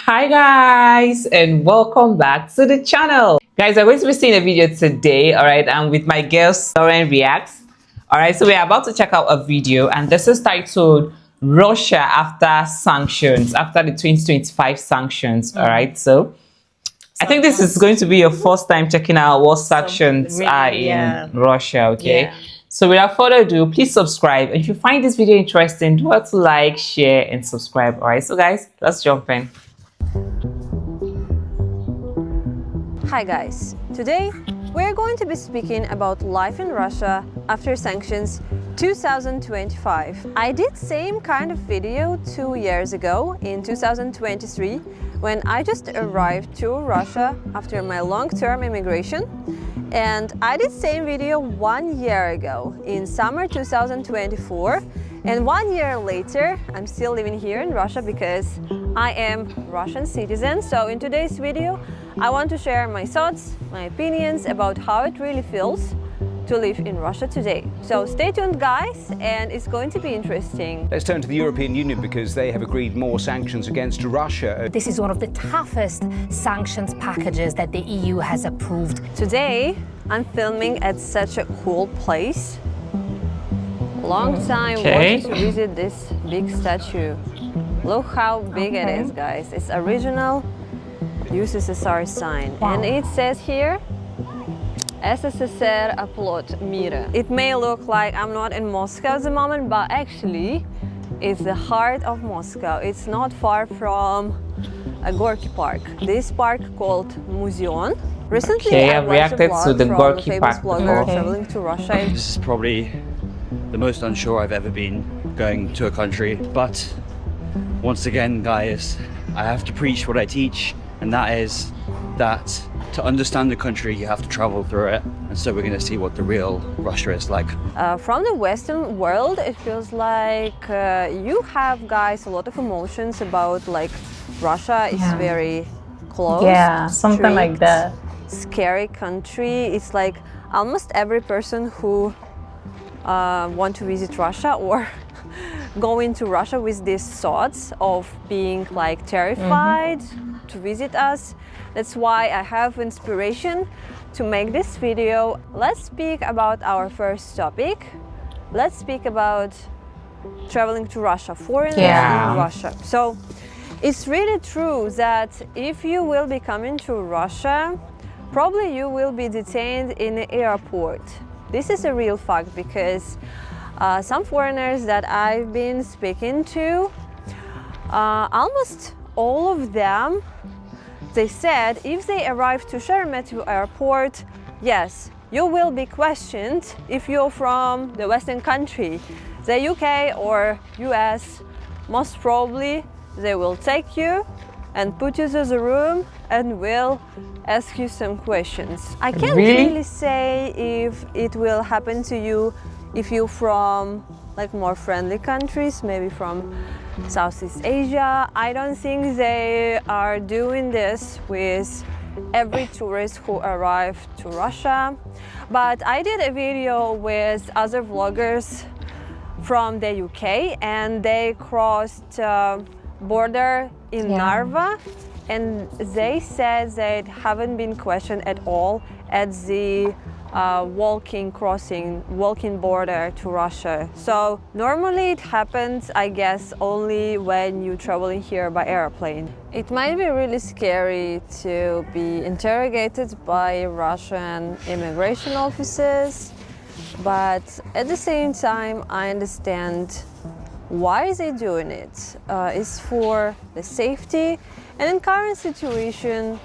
Hi guys, and welcome back to the channel. Guys, I'm going to be seeing a video today. All right, I'm with my girl Lauren Reacts. All right, so we're about to check out a video, and this is titled Russia after sanctions, after the 2025 sanctions. All right, so I think this is going to be your first time checking out what sanctions are in Russia. Okay, so without further ado, please subscribe, and if you find this video interesting, do want to like, share, and subscribe. All right, so guys, let's jump in. Hi guys, today we're going to be speaking about life in Russia after sanctions 2025. I did same kind of video 2 years ago in 2023 when I just arrived to Russia after my long-term immigration, and I did same video 1 year ago in summer 2024, and 1 year later I'm still living here in Russia because I am Russian citizen. So in today's video I want to share my thoughts, my opinions about how it really feels to live in Russia today. So stay tuned guys, and it's going to be interesting. Let's turn to the European Union because they have agreed more sanctions against Russia. This is one of the toughest sanctions packages that the EU has approved. Today I'm filming at such a cool place. Long time wanted to visit this big statue. Look how big it is, guys. It's original USSR sign, and it says here SSSR оплот мира. It may look like I'm not in Moscow at the moment, but actually it's the heart of Moscow. It's not far from a Gorky Park. This park called Museon. Recently I reacted to the Gorky Park blogger traveling to Russia. This is probably the most unsure I've ever been going to a country, but once again guys, I have to preach what I teach, and that is that to understand the country you have to travel through it, and so we're going to see what the real Russia is like. From the Western world it feels like you have guys a lot of emotions about like Russia is very close, something like that. Scary country. It's like almost every person who want to visit Russia or go into Russia with these thoughts of being like terrified to visit us. That's why I have inspiration to make this video. Let's speak about our first topic. Let's speak about traveling to Russia, foreigners in Russia. So it's really true that if you will be coming to Russia, probably you will be detained in the airport. This is a real fact because some foreigners that I've been speaking to, almost all of them, they said if they arrive to Sheremetyevo airport, yes, you will be questioned if you're from the Western country, the UK or US. Most probably they will take you and put you to the room and will ask you some questions. I can't really say if it will happen to you if you're from like more friendly countries, maybe from Southeast Asia. I don't think they are doing this with every tourist who arrived to Russia. But I did a video with other vloggers from the UK, and they crossed border in Narva, and they said they haven't been questioned at all at the walking border to Russia. So normally it happens, I guess, only when you're traveling here by airplane. It might be really scary to be interrogated by Russian immigration officers, but at the same time I understand why they're doing it. It's for the safety, and in current situation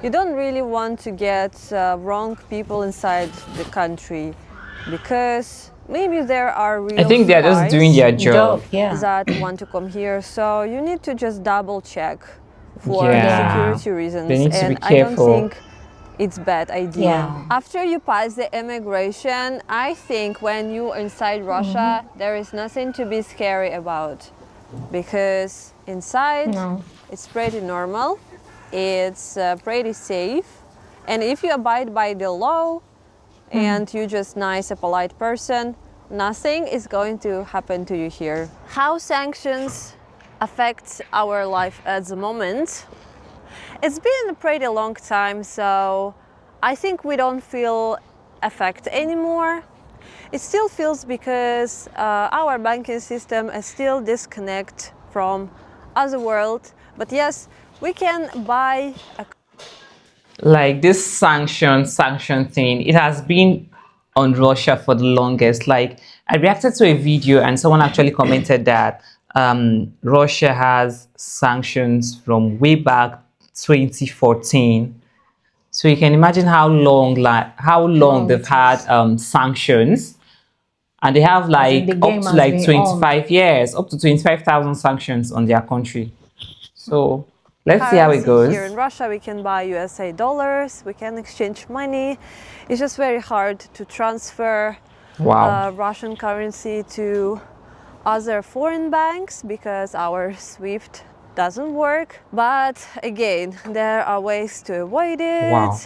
you don't really want to get wrong people inside the country, because maybe there are real I think they're just doing their job that want to come here, so you need to just double check for security reasons. They need to be and careful. I don't think it's bad idea. After you pass the immigration, I think when you're inside Russia there is nothing to be scary about, because inside it's pretty normal. It's pretty safe, and if you abide by the law and you're just nice, a polite person, nothing is going to happen to you here. How sanctions affects our life at the moment. It's been a pretty long time, so I think we don't feel effect anymore. It still feels because our banking system is still disconnected from other world. But yes, we can buy a Like this sanction thing, it has been on Russia for the longest. Like I reacted to a video and someone actually commented that Russia has sanctions from way back 2014. So you can imagine how long, they've had sanctions, and they have like the up game to has like been 25 years, up to 25,000 sanctions on their country. So let's see how it currency goes. here in Russia. We can buy USA dollars, we can exchange money. It's just very hard to transfer Wow. Russian currency to other foreign banks because our SWIFT doesn't work. But again, there are ways to avoid it. Wow.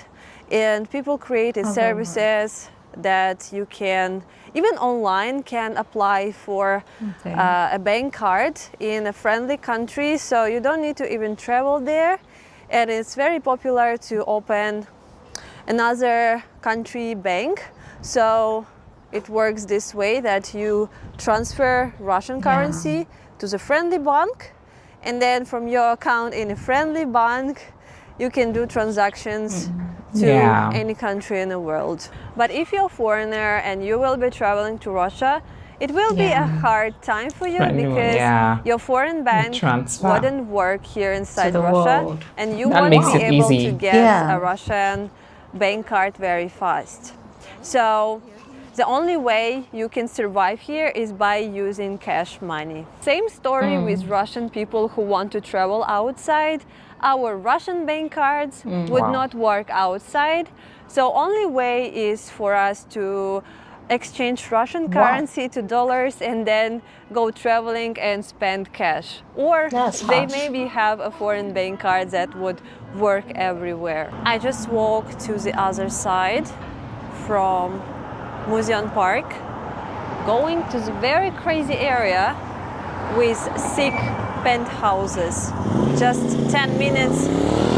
And people created services that you can, even online, can apply for a bank card in a friendly country, so you don't need to even travel there. And it's very popular to open another country bank. So it works this way, that you transfer Russian currency to the friendly bank, and then from your account in a friendly bank you can do transactions to any country in the world. But if you're a foreigner and you will be traveling to Russia, it will be a hard time for you because your foreign bank wouldn't work here inside Russia, and you won't be able to get a Russian bank card very fast. So the only way you can survive here is by using cash money. Same story with Russian people who want to travel outside. Our Russian bank cards would not work outside. So only way is for us to exchange Russian currency to dollars and then go traveling and spend cash. Or they maybe have a foreign bank card that would work everywhere. I just walked to the other side from Museum Park, going to the very crazy area with sick penthouses, just 10 minutes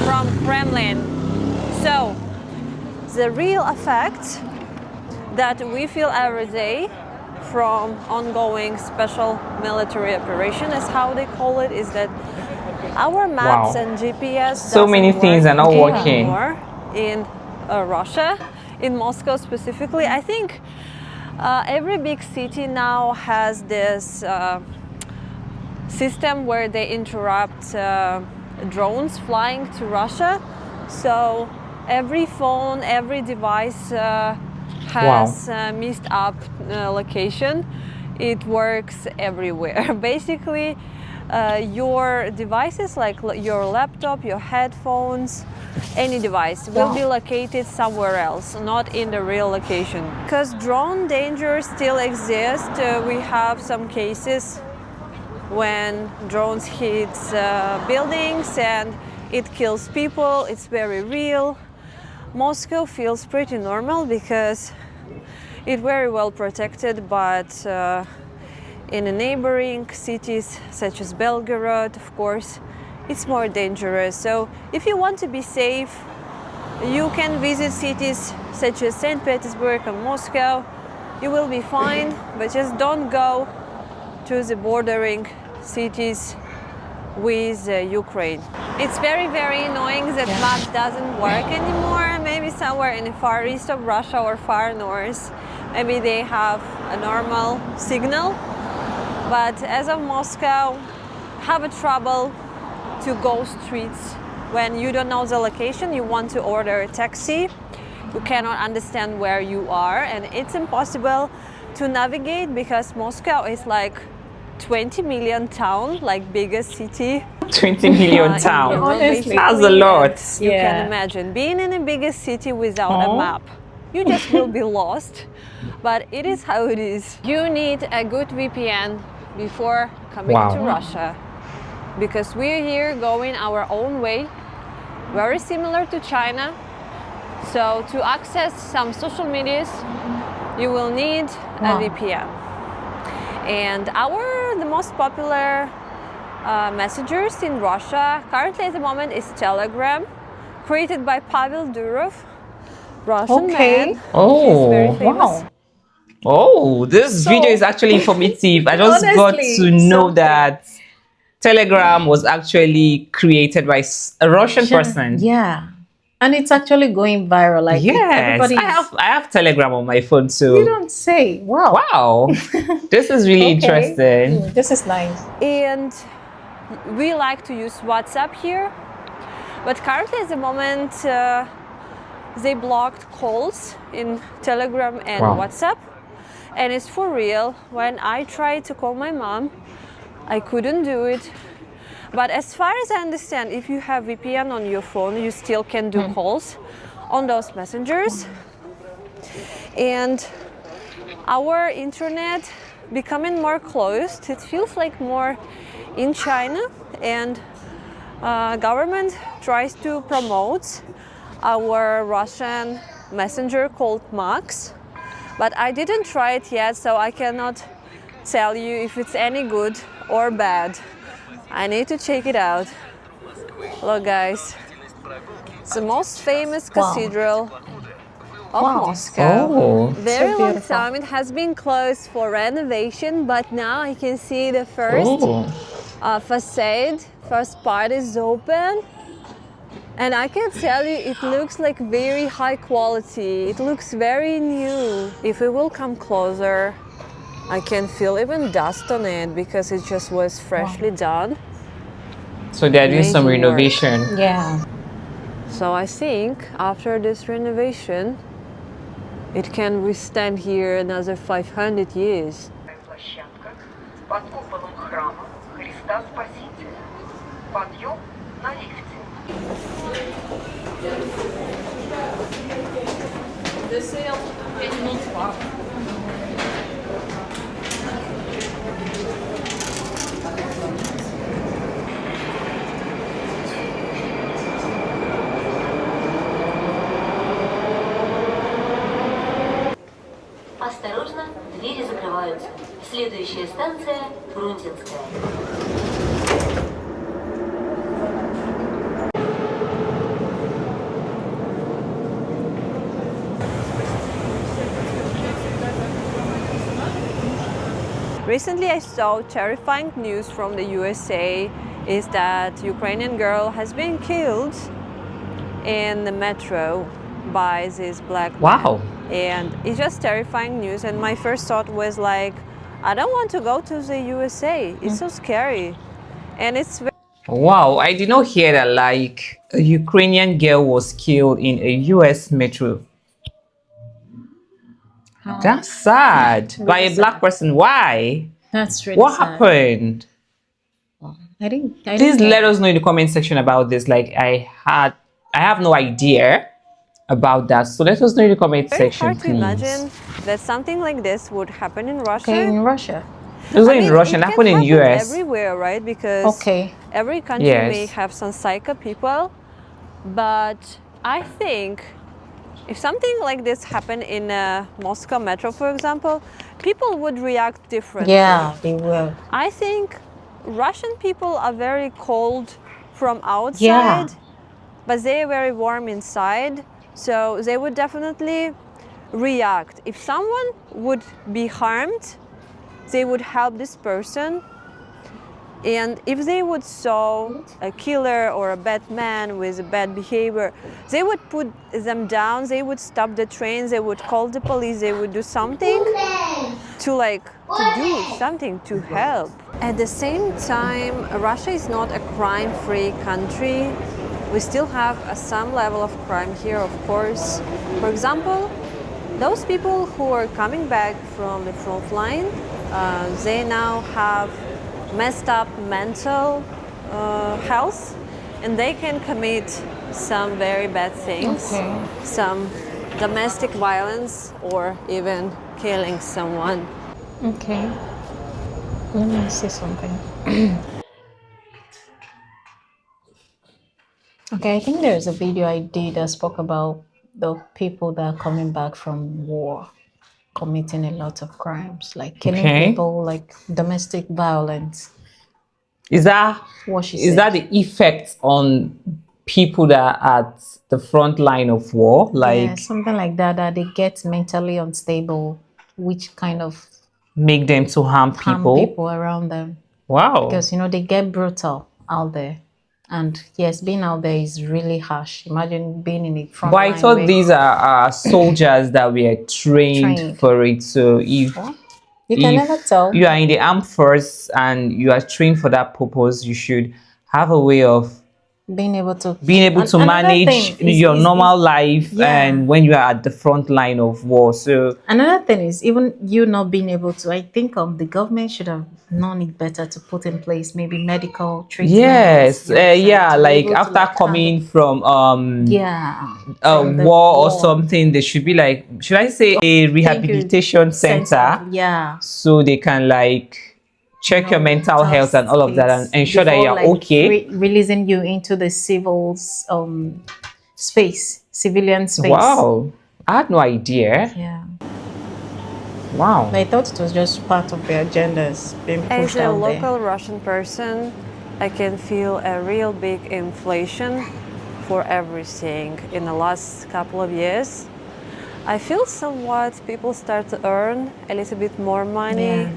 from Kremlin. So the real effect that we feel every day from ongoing special military operation, is how they call it, is that our maps and GPS so many things are not working in Russia, in Moscow specifically. I think every big city now has this system where they interrupt drones flying to Russia. So every phone, every device has missed up location. It works everywhere. Basically, your devices, like your laptop, your headphones, any device will be located somewhere else, not in the real location. Because drone danger still exists. We have some cases when drones hit buildings and it kills people. It's very real. Moscow feels pretty normal because it's very well protected, but in the neighboring cities such as Belgorod, of course, it's more dangerous. So if you want to be safe, you can visit cities such as St. Petersburg and Moscow. You will be fine, but just don't go to the bordering cities with Ukraine. It's very, very annoying that map doesn't work anymore. Maybe somewhere in the far east of Russia or far north, maybe they have a normal signal. But as of Moscow, have a trouble to go streets when you don't know the location. You want to order a taxi, you cannot understand where you are, and it's impossible to navigate because Moscow is like 20 million town, like biggest city. 20 million town. Honestly, that's a lot. You can imagine being in a biggest city without a map. You just will be lost. But it is how it is. You need a good VPN before coming to Russia, because we're here going our own way, very similar to China. So to access some social medias, you will need a VPN. And the most popular messengers in Russia. Currently at the moment is Telegram, created by Pavel Durov, Russian man. He's very Oh, famous. Wow. oh, this So- video is actually informative. I just got Honestly, to know something. that Telegram was actually created by a Russian person. Yeah. And it's actually going viral. Like Yes, everybody. I have Telegram on my phone You too. don't say. Wow. Wow, this is really Okay. interesting. This is nice. And we like to use WhatsApp here, but currently at the moment they blocked calls in Telegram and Wow. WhatsApp, and it's for real. When I tried to call my mom, I couldn't do it. But as far as I understand, if you have VPN on your phone, you still can do calls on those messengers. And our internet becoming more closed, it feels like more in China, and government tries to promote our Russian messenger called Max, but I didn't try it yet, so I cannot tell you if it's any good or bad. I need to check it out. Look guys, it's the most famous cathedral of Moscow. Oh, Very So long beautiful. time. It has been closed for renovation, but now I can see the first oh, facade. First part is open, and I can tell you it looks like very high quality. It looks very new. If we will come closer, I can feel even dust on it because it just was freshly done. so they're doing some Amazing work. renovation. Yeah. So I think after this renovation, it can withstand here another 500 years. Площадка под куполом храма Христа Спасителя. Подъем на лифте. Осторожно, двери закрываются. Следующая станция – Фрунзенская. Recently I saw terrifying news from the USA is that Ukrainian girl has been killed in the metro by this black man. Wow. And it's just terrifying news, and my first thought was like, I don't want to go to the USA. It's so scary. And it's Wow, I did not hear that like a Ukrainian girl was killed in a US metro. That's sad. By a black person. Why? That's really What sad. happened? I didn't Please get let us know in the comment section about this. Like I have no idea about that. So let us know in the comment very section, hard to please. imagine that something like this would happen in Russia. Okay, in Russia. It was I in mean, Russia, it it can happened in happen US. everywhere, right? Because Okay. every country Yes. may have some psycho people, but I think if something like this happened in Moscow metro, for example, people would react differently. Yeah, they will. I think Russian people are very cold from outside, but they are very warm inside. So they would definitely react. If someone would be harmed, they would help this person. And if they would saw a killer or a bad man with a bad behavior, they would put them down, they would stop the trains, they would call the police, they would do something to do something to help. At the same time, Russia is not a crime-free country. We still have some level of crime here, of course. For example, those people who are coming back from the front line, they now have messed up mental health, and they can commit some very bad things, some domestic violence, or even killing someone. Okay. Let me see something. Okay, I think there's a video I did that spoke about the people that are coming back from war, committing a lot of crimes, like killing Okay. people, like domestic violence. Is that what she is said. that the effect on people that are at the front line of war? Like Yeah, something like that, that they get mentally unstable, which kind of make them to harm harm people? people around them. Wow. Because, you know, they get brutal out there. And yes, being out there is really harsh. Imagine being in the front But I line thought where these are soldiers that were trained trained. for it. So if Well, you can never tell. you are in the armed force and you are trained for that purpose, you should have a way of Being able to to another manage thing is, your normal life yeah. and when you are at the front line of war. So Another thing is even you not being able to. I think the government should have known it better to put in place maybe medical treatment. yes, yeah, to be like able to, after like, coming from yeah, a from the war or something, there should be like, should I say, a rehabilitation center, yeah, so they can like check your mental health and all of that and ensure that before, you're like, okay. releasing you into the civil's space, civilian space. Wow, I had no idea. Yeah. Wow. I thought it was just part of their agendas being pushed As a out local there. Russian person, I can feel a real big inflation for everything in the last couple of years. I feel somewhat people start to earn a little bit more money, Yeah.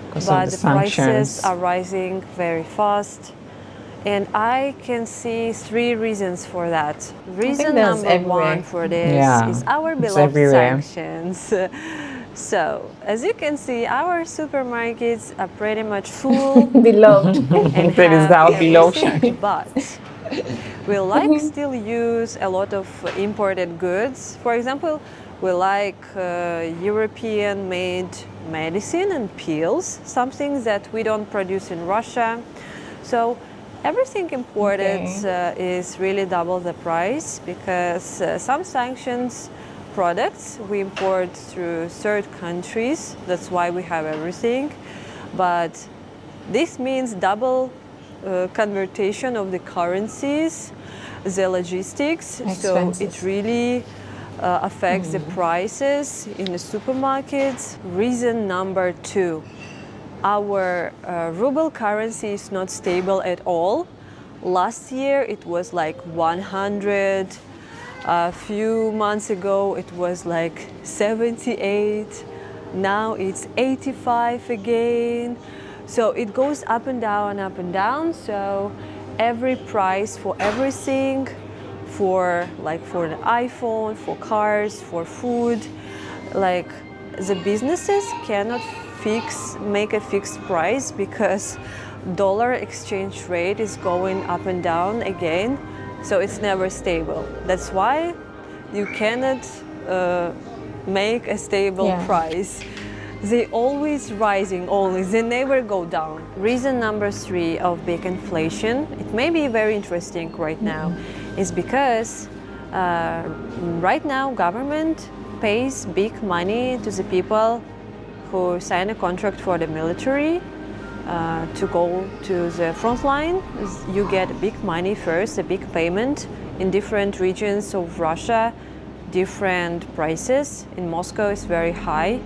Because but of the the sanctions. prices are rising very fast. And I can see three reasons for that. Reason that's number everywhere. one for this Yeah, is our it's beloved everywhere. sanctions. So, as you can see, our supermarkets are pretty much full Beloved. and That is have our beloved everything, but we like still use a lot of imported goods. For example, we like European-made medicine and pills, some things that we don't produce in Russia. So everything imported is really double the price because some sanctions products we import through third countries. That's why we have everything. But this means double conversion of the currencies, the logistics. So it really affects the prices in the supermarkets. Reason number two, our ruble currency is not stable at all. Last year it was like 100. A few months ago it was like 78. Now it's 85 again. So it goes up and down, up and down. So every price for everything, for the iPhone, for cars, for food, like the businesses cannot make a fixed price because dollar exchange rate is going up and down again. So it's never stable. That's why you cannot make a stable price. They always rising, they never go down. Reason number three of big inflation, it may be very interesting right now, is because right now government pays big money to the people who sign a contract for the military to go to the front line. You get big money first, a big payment in different regions of Russia, different prices. In Moscow it's very high,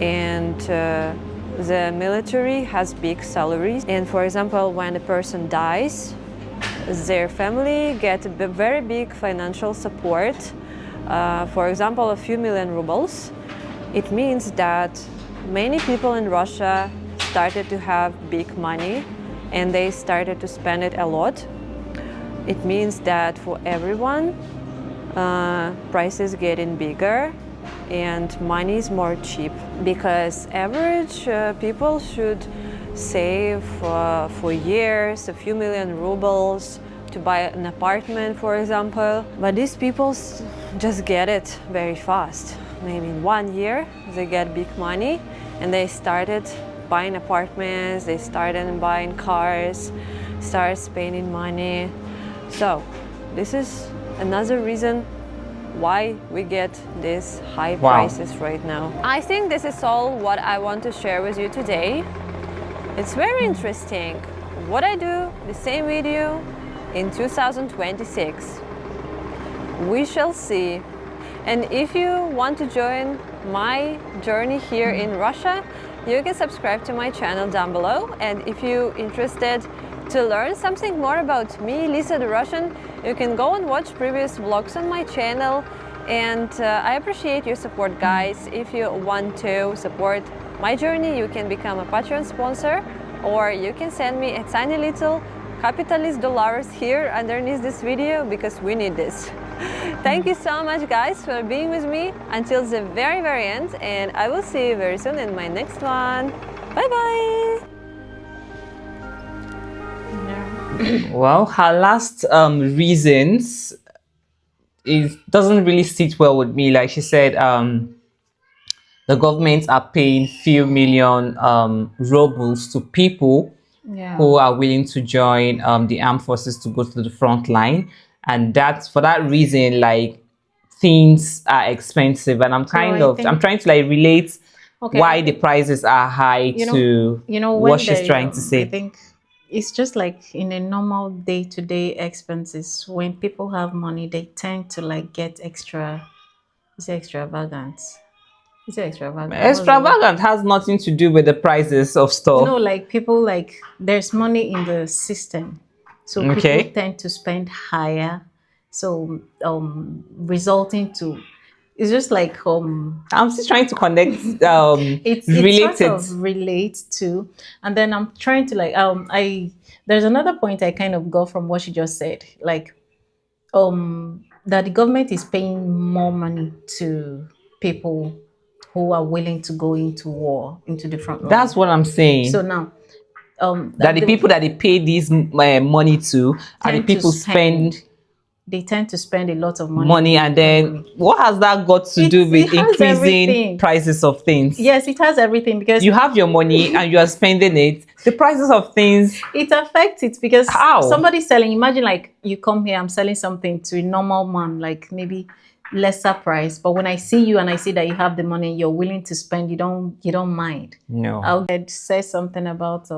and the military has big salaries. And for example, when a person dies, their family get a very big financial support. For example, a few million rubles. It means that many people in Russia started to have big money and they started to spend it a lot. It means that for everyone, prices getting bigger and money is more cheap because average people should save for years a few million rubles to buy an apartment, for example. But these people just get it very fast. Maybe in 1 year they get big money and they started buying apartments, they started buying cars, start spending money. So this is another reason why we get these high prices right now. I think this is all what I want to share with you today. It's very interesting. What I do, the same video in 2026. We shall see. And if you want to join my journey here in Russia, you can subscribe to my channel down below. And if you're interested To learn something more about me, Lisa the Russian, you can go and watch previous vlogs on my channel. And I appreciate your support, guys. If you want to support my journey, you can become a Patreon sponsor, or you can send me a tiny little capitalist dollars here underneath this video, because we need this. Thank you so much, guys, for being with me until the very end, and I will see you very soon in my next one. Bye bye. Well, her last reasons doesn't really sit well with me. Like she said, the governments are paying few million rubles to people who are willing to join the armed forces to go to the front line, and that's for that reason, like, things are expensive, and I'm trying to like relate why the prices are high to what she's trying to say. I think it's just like in a normal day-to-day expenses, when people have money, they tend to like get extravagant. Is it extravagant? Extravagant has nothing to do with the prices of stuff. No, like people, like there's money in the system, so people tend to spend higher. So resulting to, it's just like I'm still trying to connect it's sort of relate to, and then I'm trying to like there's another point I kind of got from what she just said, like that the government is paying more money to people who are willing to go into war, into the front line. That's what I'm saying. So now that the people that they pay this money to are the people they tend to spend a lot of money. And then what has that got to do with increasing prices of things? Yes, it has everything, because you have your money and you are spending it. The prices of things, it affects it, because how? Somebody's selling, imagine like you come here, I'm selling something to a normal man, like maybe lesser price, but when I see you and I see that you have the money, you're willing to spend, you don't mind. No. I'll say something about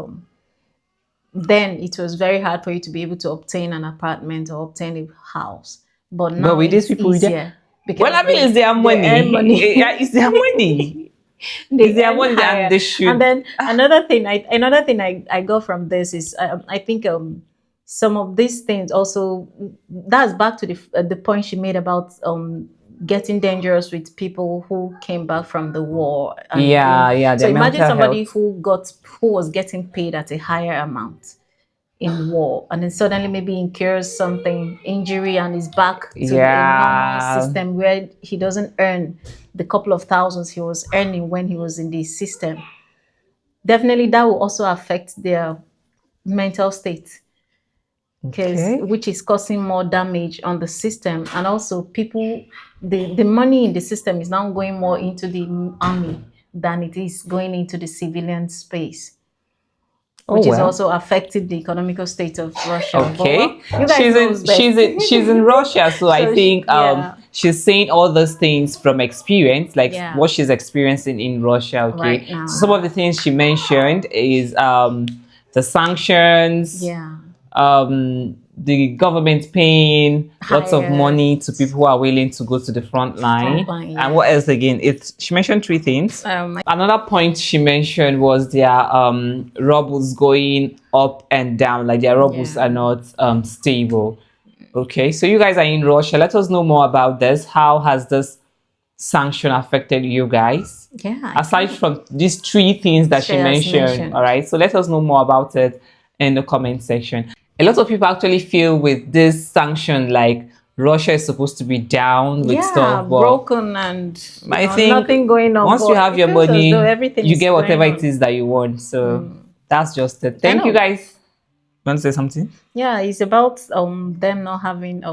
then it was very hard for you to be able to obtain an apartment or obtain a house, but now with these people easier, because well, I mean, it's their money. It's their money. It's their money, and they should. And then another thing I got from this is I think some of these things also, that's back to the point she made about getting dangerous with people who came back from the war. So imagine somebody who was getting paid at a higher amount in war, and then suddenly maybe incurs something, injury, and is back to a normal system where he doesn't earn the couple of thousands he was earning when he was in the system. Definitely that will also affect their mental state, which is causing more damage on the system. And also people, the money in the system is now going more into the army than it is going into the civilian space, which is also affecting the economical state of Russia. She's in Russia, so I think she's saying all those things from experience, like what she's experiencing in Russia. Right now. So some of the things she mentioned is the sanctions, the government paying lots of money to people who are willing to go to the front line. And what else again? She mentioned three things. Another point she mentioned was their rubles going up and down, like their rubles are not stable. Okay, so you guys are in Russia. Let us know more about this. How has this sanction affected you guys? Aside from these three things that she mentioned. All right, so let us know more about it in the comment section. A lot of people actually feel with this sanction like Russia is supposed to be down with stuff, but broken, and I think nothing going on. Once you have your money, you get whatever it is that you want. So that's just it. Thank you guys. You want to say something? Yeah, it's about them not having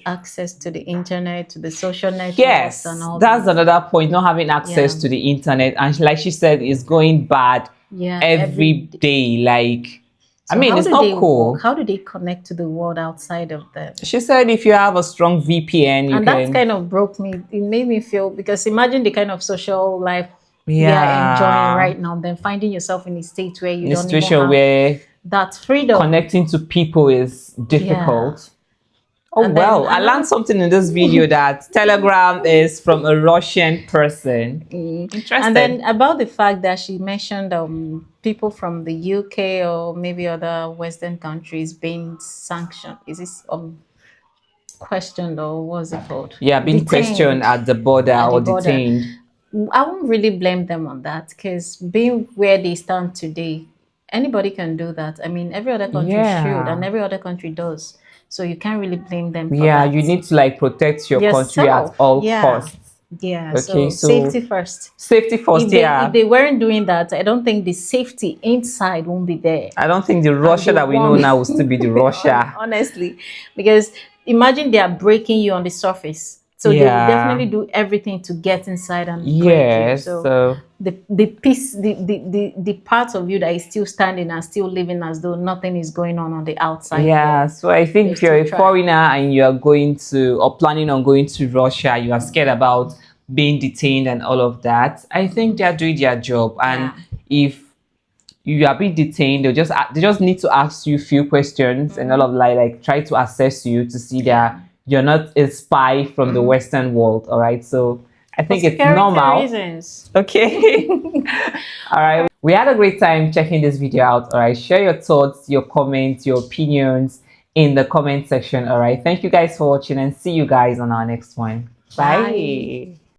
access to the internet, to the social networks, and all that's another point, not having access to the internet. And like she said, it's going bad every day. Like, so I mean, it's not cool. How do they connect to the world outside of them? She said if you have a strong VPN, and that kind of broke me. It made me feel, because imagine the kind of social life we are enjoying right now, then finding yourself in a state where you don't even have where that freedom. Connecting to people is difficult. Oh, And well, then I learned something in this video that Telegram is from a Russian person. Interesting. And then about the fact that she mentioned people from the UK or maybe other Western countries being sanctioned. Is this questioned or what's it called? Yeah, being questioned at the border at the or border. detained. I won't really blame them on that because being where they stand today, anybody can do that. I mean, every other country should, and every other country does. So you can't really blame them for Yeah, that. you need to like protect your country at Yourself, all yeah. costs. Yeah, Okay, so safety first. Safety first, If they weren't doing that, I don't think the safety inside won't be there. I don't think the Russia that we know now will still be the Russia. Honestly, because imagine they are breaking you on the surface. So they will definitely do everything to get inside and break you. So the piece, the part of you that is still standing and still living as though nothing is going on the outside. Yeah, so I think if you're a foreigner and you are going to or planning on going to Russia, you are scared about being detained and all of that. I think they are doing their job, and if you are being detained, they just need to ask you a few questions and all of like try to assess you to see that you're not a spy from the Western world. All right, so I think it's normal. Reasons. Okay. All right, we had a great time checking this video out. All right, share your thoughts, your comments, your opinions in the comment section. All right, thank you guys for watching and see you guys on our next one. Bye.